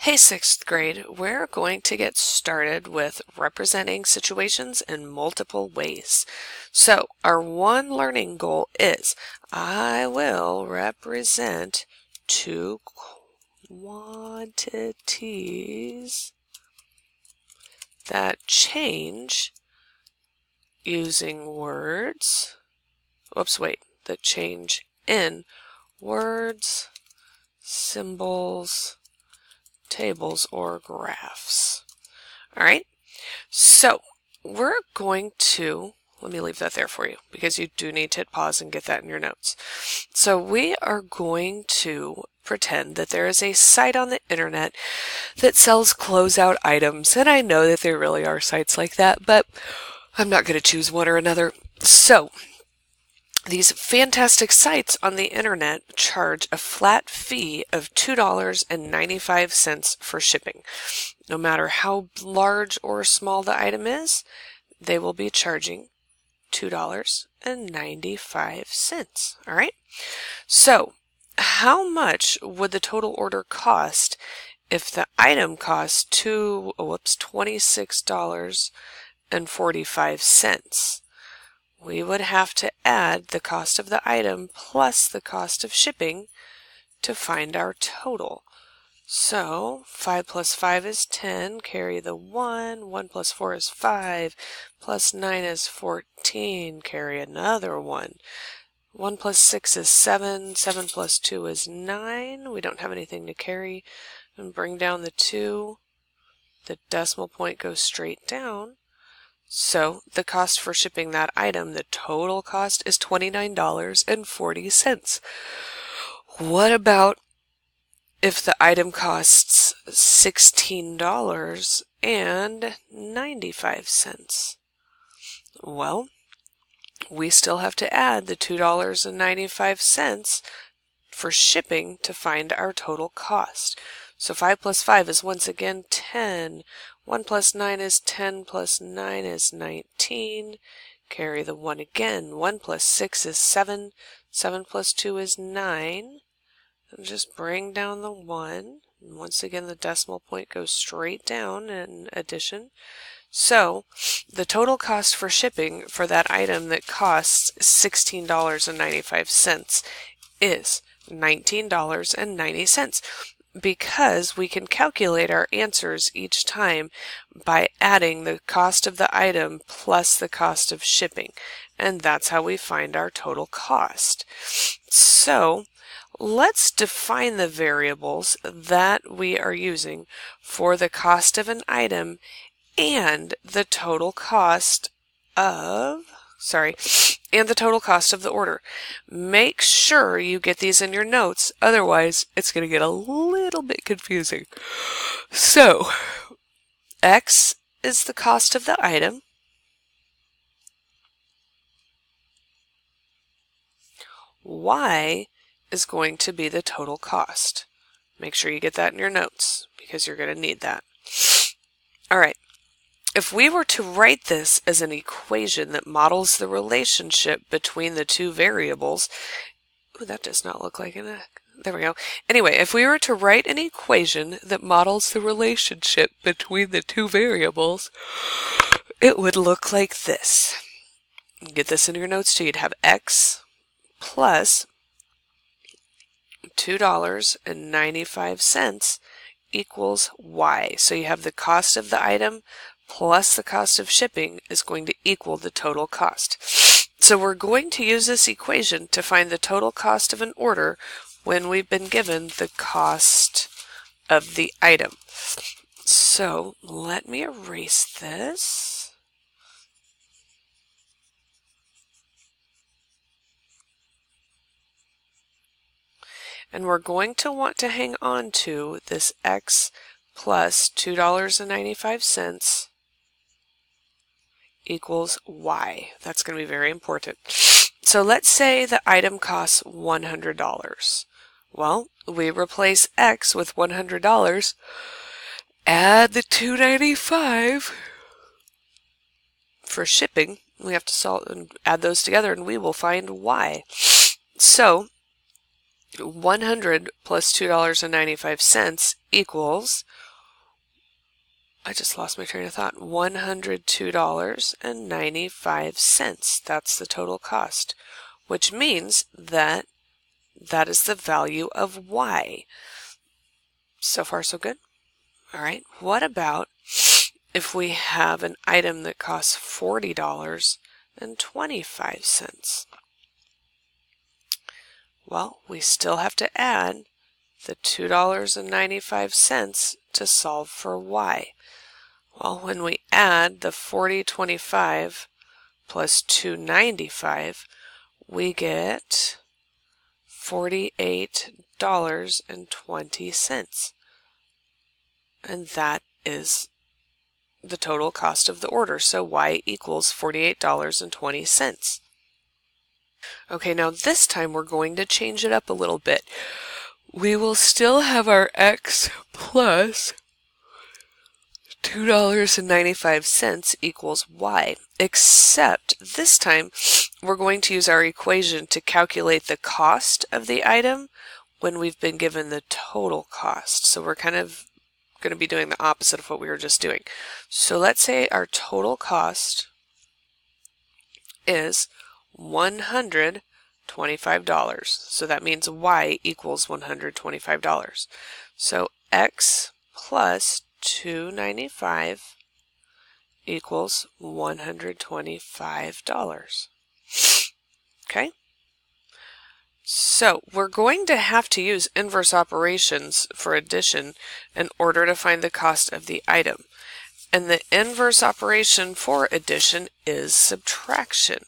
Hey, sixth grade, we're going to get started with representing situations in multiple ways. So, our one learning goal is I will represent two quantities that change using words. That change in words, symbols, tables, or graphs. All right, so we're going to, let me leave that there for you because you do need to hit pause and get that in your notes. So we are going to pretend that there is a site on the internet that sells closeout items, and I know that there really are sites like that, but I'm not going to choose one or another. So these fantastic sites on the internet charge a flat fee of $2.95 for shipping. No matter how large or small the item is, they will be charging $2.95. All right? So, how much would the total order cost if the item cost $26.45? We would have to add the cost of the item plus the cost of shipping to find our total. So 5 plus 5 is 10, carry the 1, 1 plus 4 is 5, plus 9 is 14, carry another 1. 1 plus 6 is 7, 7 plus 2 is 9, we don't have anything to carry, and bring down the 2, the decimal point goes straight down. So the cost for shipping that item, the total cost is $29.40. What about if the item costs $16.95? Well, we still have to add the $2.95 for shipping to find our total cost. So 5 plus 5 is once again 10. 1 plus 9 is 10, plus 9 is 19. Carry the 1 again. 1 plus 6 is 7. 7 plus 2 is 9. And just bring down the 1. And once again, the decimal point goes straight down in addition. So the total cost for shipping for that item that costs $16.95 is $19.90. Because we can calculate our answers each time by adding the cost of the item plus the cost of shipping. And that's how we find our total cost. So let's define the variables that we are using for the cost of an item and the total cost of the total cost of the order. Make sure you get these in your notes, otherwise it's going to get a little bit confusing. So, X is the cost of the item. Y is going to be the total cost. Make sure you get that in your notes because you're going to need that. All right. If we were to write this as an equation that models the relationship between the two variables, that does not look like an there we go. Anyway, if we were to write an equation that models the relationship between the two variables, it would look like this. Get this in your notes too. You'd have X plus $2.95 equals Y. So you have the cost of the item plus the cost of shipping is going to equal the total cost. So we're going to use this equation to find the total cost of an order when we've been given the cost of the item. So let me erase this. And we're going to want to hang on to this X plus $2.95 equals Y. That's going to be very important. So let's say the item costs $100. Well, we replace X with $100, add the $2.95 for shipping. We have to add those together and we will find Y. So 100 plus $2.95 equals, I just lost my train of thought, $102.95. That's the total cost, which means that that is the value of Y. So far, so good. All right, what about if we have an item that costs $40.25? Well, we still have to add the $2.95 to solve for Y. Well, when we add the $40.25 plus $2.95, we get $48.20. And that is the total cost of the order. So Y equals $48.20. Okay, now this time we're going to change it up a little bit. We will still have our X plus $2.95 equals Y, except this time we're going to use our equation to calculate the cost of the item when we've been given the total cost. So we're kind of going to be doing the opposite of what we were just doing. So let's say our total cost is $125. So that means Y equals $125. So X plus $2.95 equals $125. Okay? So we're going to have to use inverse operations for addition in order to find the cost of the item. And the inverse operation for addition is subtraction.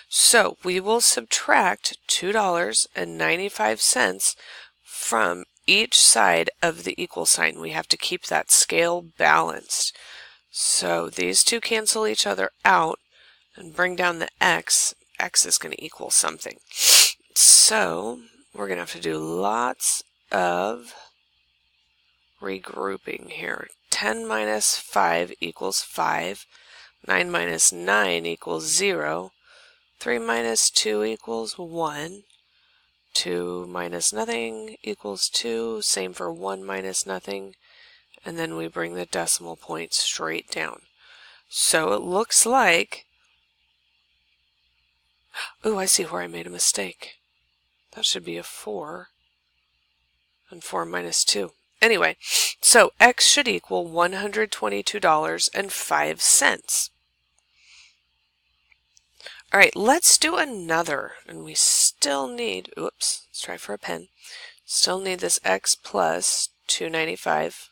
So we will subtract $2.95 from each side of the equal sign. We have to keep that scale balanced. So these two cancel each other out and bring down the X. X is going to equal something. So we're going to have to do lots of regrouping here. 10 minus 5 equals 5. 9 minus 9 equals 0. 3 minus 2 equals 1. 2 minus nothing equals 2. Same for 1 minus nothing. And then we bring the decimal point straight down. So it looks like... Ooh, I see where I made a mistake. That should be a 4. And 4 minus 2. Anyway, so X should equal $122.05. All right, let's do another. And we still need, oops, let's try for a pen. Still need this X plus $2.95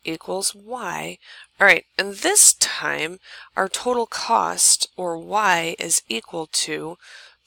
equals Y. All right, and this time our total cost, or Y, is equal to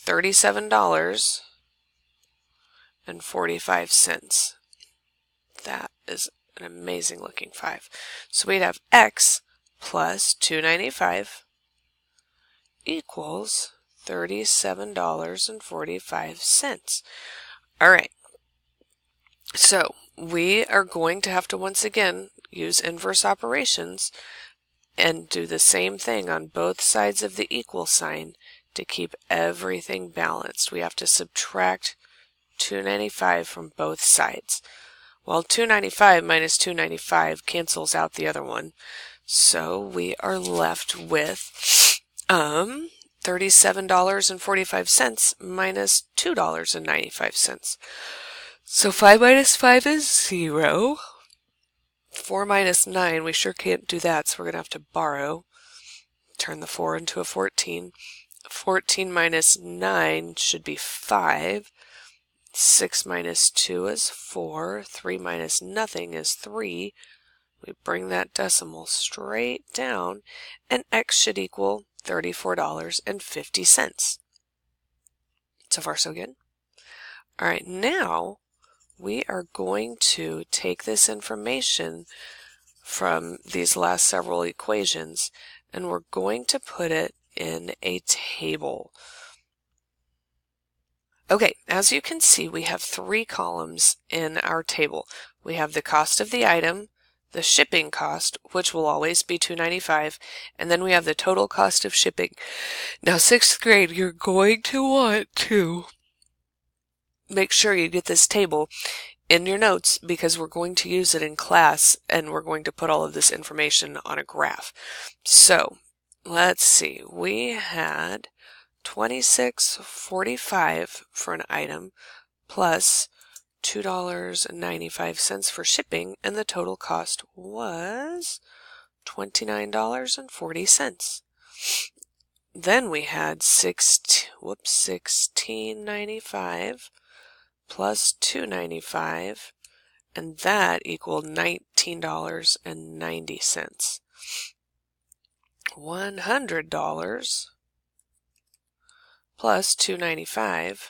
$37.45. That is an amazing looking 5. So we'd have X plus $2.95 equals $37.45. All right. So we are going to have to once again use inverse operations and do the same thing on both sides of the equal sign to keep everything balanced. We have to subtract $2.95 from both sides. Well, $2.95 minus $2.95 cancels out the other one. So we are left with $37.45 minus $2.95. So 5 minus 5 is 0. 4 minus 9, we sure can't do that, so we're going to have to borrow. Turn the 4 into a 14. 14 minus 9 should be 5. 6 minus 2 is 4. 3 minus nothing is 3. We bring that decimal straight down, and X should equal $34.50. So far, so good. All right, now we are going to take this information from these last several equations, and we're going to put it in a table. Okay, as you can see, we have 3 columns in our table. We have the cost of the item, the shipping cost, which will always be $2.95, and then we have the total cost of shipping. Now, 6th grade, you're going to want to make sure you get this table in your notes because we're going to use it in class and we're going to put all of this information on a graph. So let's see, we had $26.45 for an item plus $2.95 for shipping, and the total cost was $29.40. Then we had $16.95 plus $2.95, and that equaled $19.90. $100 plus $2.95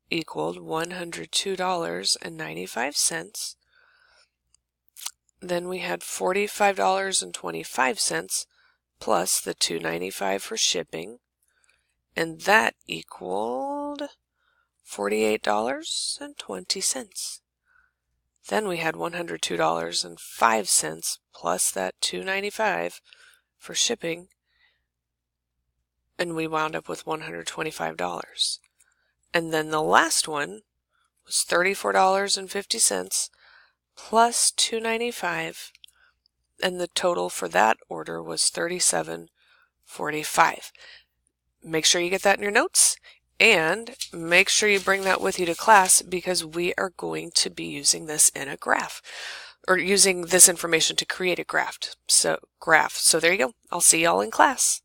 equaled $102.95. Then we had $45.25 plus the $2.95 for shipping, and that equaled $48.20. Then we had $102.05 plus that $2.95 for shipping, and we wound up with $125. And then the last one was $34.50 plus $2.95, and the total for that order was $37.45. Make sure you get that in your notes, and make sure you bring that with you to class because we are going to be using this in a graph, or using this information to create a graph. So there you go. I'll see y'all in class.